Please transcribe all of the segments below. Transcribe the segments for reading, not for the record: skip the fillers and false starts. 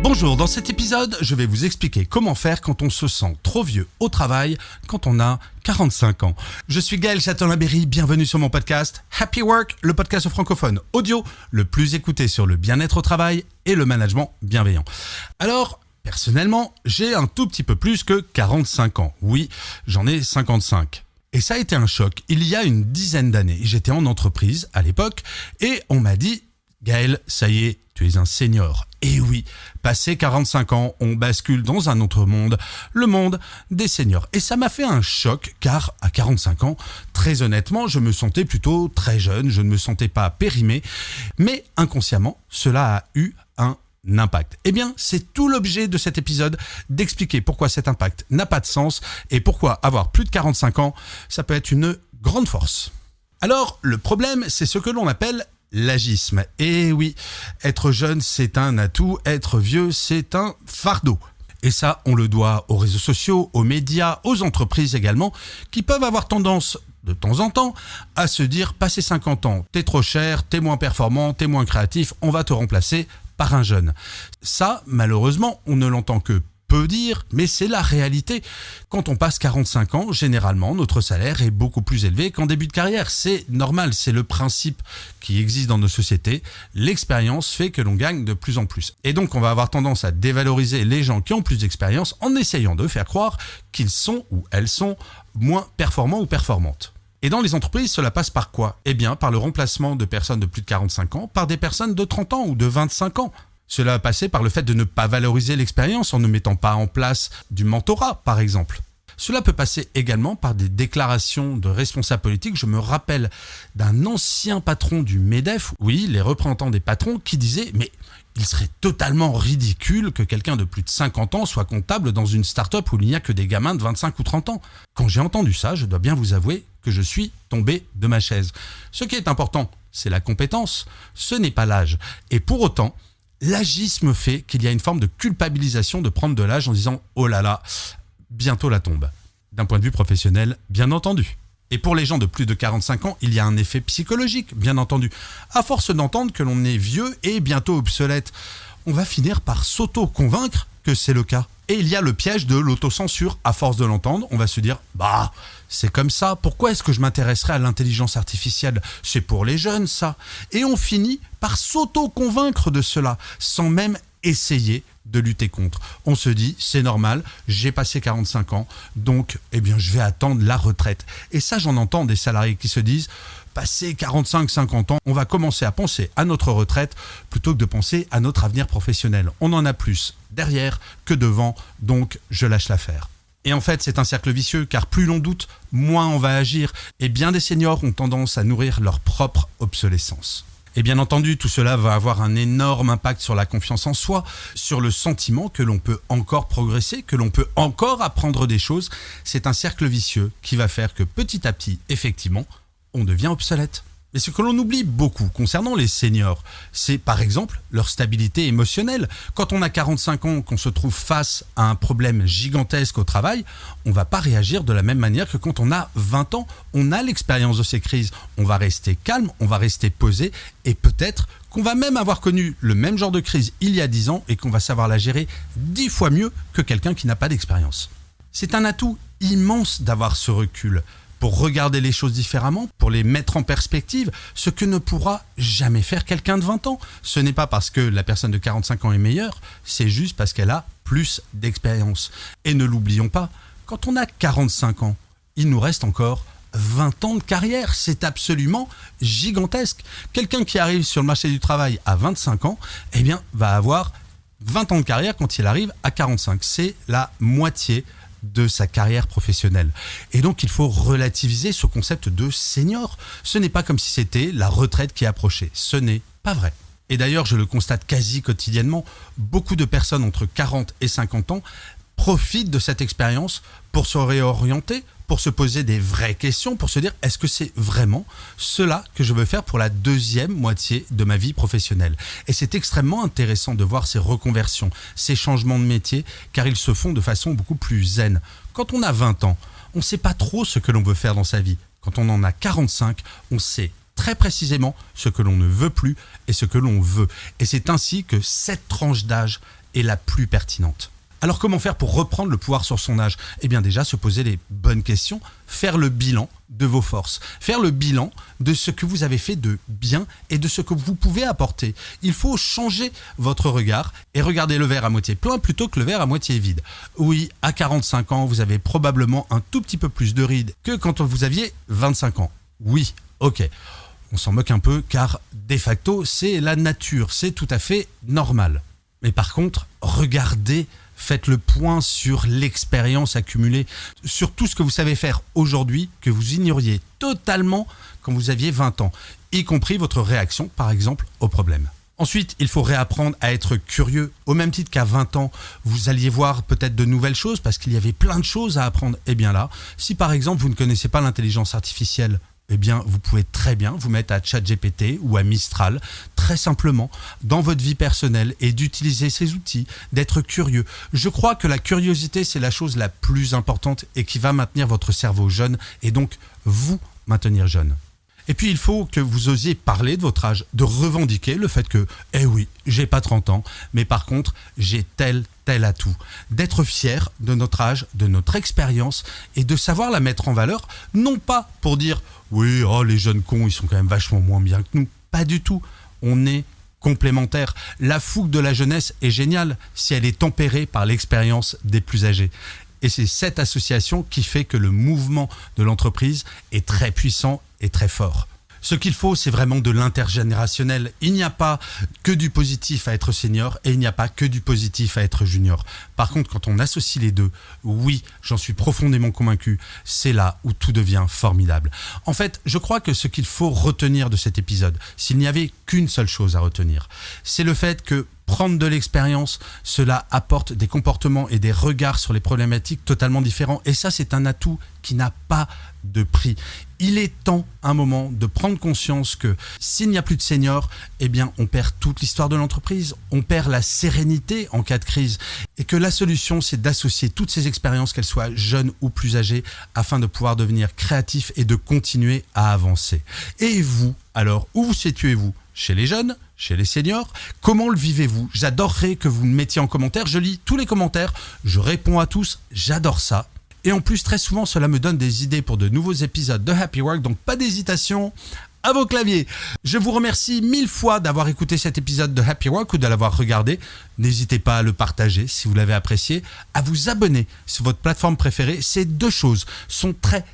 Bonjour, dans cet épisode, je vais vous expliquer comment faire quand on se sent trop vieux au travail quand on a 45 ans. Je suis Gaël Châtelain-Berry, bienvenue sur mon podcast Happy Work, le podcast francophone audio le plus écouté sur le bien-être au travail et le management bienveillant. Alors, personnellement, j'ai un tout petit peu plus que 45 ans. Oui, j'en ai 55. Et ça a été un choc il y a une dizaine d'années. J'étais en entreprise à l'époque et on m'a dit « Gaël, ça y est, tu es un senior ». Et oui, passé 45 ans, on bascule dans un autre monde, le monde des seniors. Et ça m'a fait un choc car à 45 ans, très honnêtement, je me sentais plutôt très jeune, je ne me sentais pas périmé. Mais inconsciemment, cela a eu un impact. Eh bien, c'est tout l'objet de cet épisode, d'expliquer pourquoi cet impact n'a pas de sens et pourquoi avoir plus de 45 ans, ça peut être une grande force. Alors, le problème, c'est ce que l'on appelle l'agisme. Et oui, être jeune, c'est un atout, être vieux, c'est un fardeau. Et ça, on le doit aux réseaux sociaux, aux médias, aux entreprises également, qui peuvent avoir tendance, de temps en temps, à se dire « Passé 50 ans, t'es trop cher, t'es moins performant, t'es moins créatif, on va te remplacer par un jeune ». Ça, malheureusement, on ne l'entend que peu dire, mais c'est la réalité. Quand on passe 45 ans, généralement, notre salaire est beaucoup plus élevé qu'en début de carrière. C'est normal, c'est le principe qui existe dans nos sociétés. L'expérience fait que l'on gagne de plus en plus. Et donc, on va avoir tendance à dévaloriser les gens qui ont plus d'expérience en essayant de faire croire qu'ils sont ou elles sont moins performants ou performantes. Et dans les entreprises, cela passe par quoi ? Eh bien, par le remplacement de personnes de plus de 45 ans par des personnes de 30 ans ou de 25 ans. Cela a passé par le fait de ne pas valoriser l'expérience en ne mettant pas en place du mentorat, par exemple. Cela peut passer également par des déclarations de responsables politiques. Je me rappelle d'un ancien patron du MEDEF, oui, les représentants des patrons, qui disaient « Mais il serait totalement ridicule que quelqu'un de plus de 50 ans soit comptable dans une start-up où il n'y a que des gamins de 25 ou 30 ans. » Quand j'ai entendu ça, je dois bien vous avouer que je suis tombé de ma chaise. Ce qui est important, c'est la compétence, ce n'est pas l'âge. Et pour autant, l'agisme fait qu'il y a une forme de culpabilisation de prendre de l'âge en disant « Oh là là, bientôt la tombe ». D'un point de vue professionnel, bien entendu. Et pour les gens de plus de 45 ans, il y a un effet psychologique, bien entendu. À force d'entendre que l'on est vieux et bientôt obsolète, on va finir par s'auto-convaincre que c'est le cas. Et il y a le piège de l'autocensure. À force de l'entendre, on va se dire « Bah, c'est comme ça, pourquoi est-ce que je m'intéresserais à l'intelligence artificielle ? C'est pour les jeunes, ça !» Et on finit par s'auto-convaincre de cela, sans même essayer de lutter contre. On se dit « C'est normal, j'ai passé 45 ans, donc je vais attendre la retraite. » Et ça, j'en entends des salariés qui se disent « Passé 45-50 ans, on va commencer à penser à notre retraite plutôt que de penser à notre avenir professionnel. On en a plus derrière que devant, donc je lâche l'affaire. » Et en fait, c'est un cercle vicieux, car plus l'on doute, moins on va agir. Et bien des seniors ont tendance à nourrir leur propre obsolescence. Et bien entendu, tout cela va avoir un énorme impact sur la confiance en soi, sur le sentiment que l'on peut encore progresser, que l'on peut encore apprendre des choses. C'est un cercle vicieux qui va faire que petit à petit, effectivement, on devient obsolète. Mais ce que l'on oublie beaucoup concernant les seniors, c'est par exemple leur stabilité émotionnelle. Quand on a 45 ans, qu'on se trouve face à un problème gigantesque au travail, on ne va pas réagir de la même manière que quand on a 20 ans. On a l'expérience de ces crises. On va rester calme, on va rester posé et peut-être qu'on va même avoir connu le même genre de crise il y a 10 ans et qu'on va savoir la gérer 10 fois mieux que quelqu'un qui n'a pas d'expérience. C'est un atout immense d'avoir ce recul, pour regarder les choses différemment, pour les mettre en perspective, ce que ne pourra jamais faire quelqu'un de 20 ans. Ce n'est pas parce que la personne de 45 ans est meilleure, c'est juste parce qu'elle a plus d'expérience. Et ne l'oublions pas, quand on a 45 ans, il nous reste encore 20 ans de carrière. C'est absolument gigantesque. Quelqu'un qui arrive sur le marché du travail à 25 ans, va avoir 20 ans de carrière quand il arrive à 45. C'est la moitié de sa carrière professionnelle. Et donc, il faut relativiser ce concept de senior. Ce n'est pas comme si c'était la retraite qui approchait. Ce n'est pas vrai. Et d'ailleurs, je le constate quasi quotidiennement, beaucoup de personnes entre 40 et 50 ans profitent de cette expérience pour se réorienter, pour se poser des vraies questions, pour se dire est-ce que c'est vraiment cela que je veux faire pour la deuxième moitié de ma vie professionnelle. Et c'est extrêmement intéressant de voir ces reconversions, ces changements de métier, car ils se font de façon beaucoup plus zen. Quand on a 20 ans, on ne sait pas trop ce que l'on veut faire dans sa vie. Quand on en a 45, on sait très précisément ce que l'on ne veut plus et ce que l'on veut. Et c'est ainsi que cette tranche d'âge est la plus pertinente. Alors comment faire pour reprendre le pouvoir sur son âge ? Eh bien déjà, se poser les bonnes questions, faire le bilan de vos forces, faire le bilan de ce que vous avez fait de bien et de ce que vous pouvez apporter. Il faut changer votre regard et regarder le verre à moitié plein plutôt que le verre à moitié vide. Oui, à 45 ans, vous avez probablement un tout petit peu plus de rides que quand vous aviez 25 ans. Oui, ok. On s'en moque un peu car de facto, c'est la nature, c'est tout à fait normal. Mais par contre, regardez, faites le point sur l'expérience accumulée, sur tout ce que vous savez faire aujourd'hui que vous ignoriez totalement quand vous aviez 20 ans, y compris votre réaction, par exemple, au problème. Ensuite, il faut réapprendre à être curieux. Au même titre qu'à 20 ans, vous alliez voir peut-être de nouvelles choses parce qu'il y avait plein de choses à apprendre. Eh bien là, si par exemple vous ne connaissez pas l'intelligence artificielle, eh bien, vous pouvez très bien vous mettre à ChatGPT ou à Mistral, très simplement, dans votre vie personnelle et d'utiliser ces outils, d'être curieux. Je crois que la curiosité, c'est la chose la plus importante et qui va maintenir votre cerveau jeune et donc vous maintenir jeune. Et puis, il faut que vous osiez parler de votre âge, de revendiquer le fait que, eh oui, j'ai pas 30 ans, mais par contre, j'ai tel atout. D'être fier de notre âge, de notre expérience et de savoir la mettre en valeur, non pas pour dire « oui, oh, les jeunes cons, ils sont quand même vachement moins bien que nous ». Pas du tout. On est complémentaires. La fougue de la jeunesse est géniale si elle est tempérée par l'expérience des plus âgés. Et c'est cette association qui fait que le mouvement de l'entreprise est très puissant et très fort. Ce qu'il faut, c'est vraiment de l'intergénérationnel. Il n'y a pas que du positif à être senior et il n'y a pas que du positif à être junior. Par contre, quand on associe les deux, oui, j'en suis profondément convaincu, c'est là où tout devient formidable. En fait, je crois que ce qu'il faut retenir de cet épisode, s'il n'y avait qu'une seule chose à retenir, c'est le fait que prendre de l'expérience, cela apporte des comportements et des regards sur les problématiques totalement différents. Et ça, c'est un atout qui n'a pas de prix. Il est temps, un moment, de prendre conscience que s'il n'y a plus de seniors, eh bien, on perd toute l'histoire de l'entreprise, on perd la sérénité en cas de crise. Et que la solution, c'est d'associer toutes ces expériences, qu'elles soient jeunes ou plus âgées, afin de pouvoir devenir créatifs et de continuer à avancer. Et vous, alors, où vous situez-vous ? Chez les jeunes, chez les seniors, comment le vivez-vous ? J'adorerais que vous me mettiez en commentaire, je lis tous les commentaires, je réponds à tous, j'adore ça. Et en plus, très souvent, cela me donne des idées pour de nouveaux épisodes de Happy Work, donc pas d'hésitation, à vos claviers. Je vous remercie 1000 fois d'avoir écouté cet épisode de Happy Work ou de l'avoir regardé. N'hésitez pas à le partager si vous l'avez apprécié, à vous abonner sur votre plateforme préférée. Ces deux choses sont très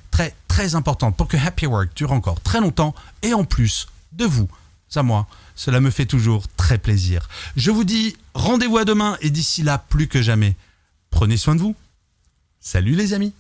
importantes pour que Happy Work dure encore très longtemps et en plus de vous à moi, cela me fait toujours très plaisir. Je vous dis rendez-vous à demain et d'ici là, plus que jamais, prenez soin de vous. Salut les amis.